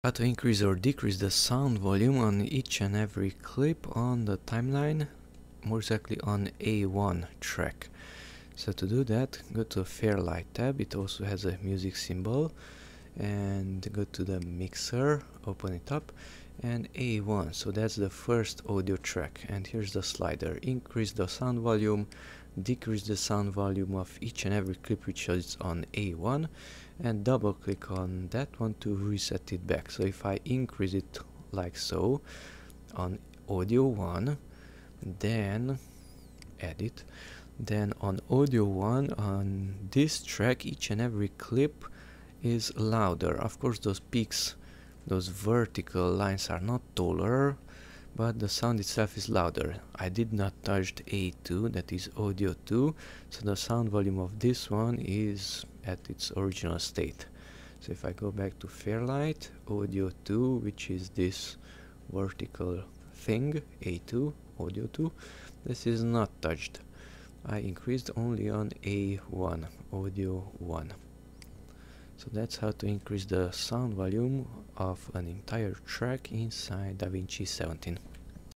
How to increase or decrease the sound volume on each and every clip on the timeline, more exactly on A1 track. So to do that, go to Fairlight tab. It also has a music symbol, and go to the mixer, open it up, and A1. So that's the first audio track, and here's the slider. Increase the sound volume, decrease the sound volume of each and every clip which is on A1, and double click on that one to reset it back. So if I increase it like so on audio 1, then edit, then on audio 1 on this track each and every clip is louder. Of course those peaks, those vertical lines are not taller, but the sound itself is louder. I did not touch A2, that is audio 2, so the sound volume of this one is at its original state. So if I go back to Fairlight, audio 2, which is this vertical thing, A2, audio 2, this is not touched. I increased only on A1, audio 1. So that's how to increase the sound volume of an entire track inside Davinci 17.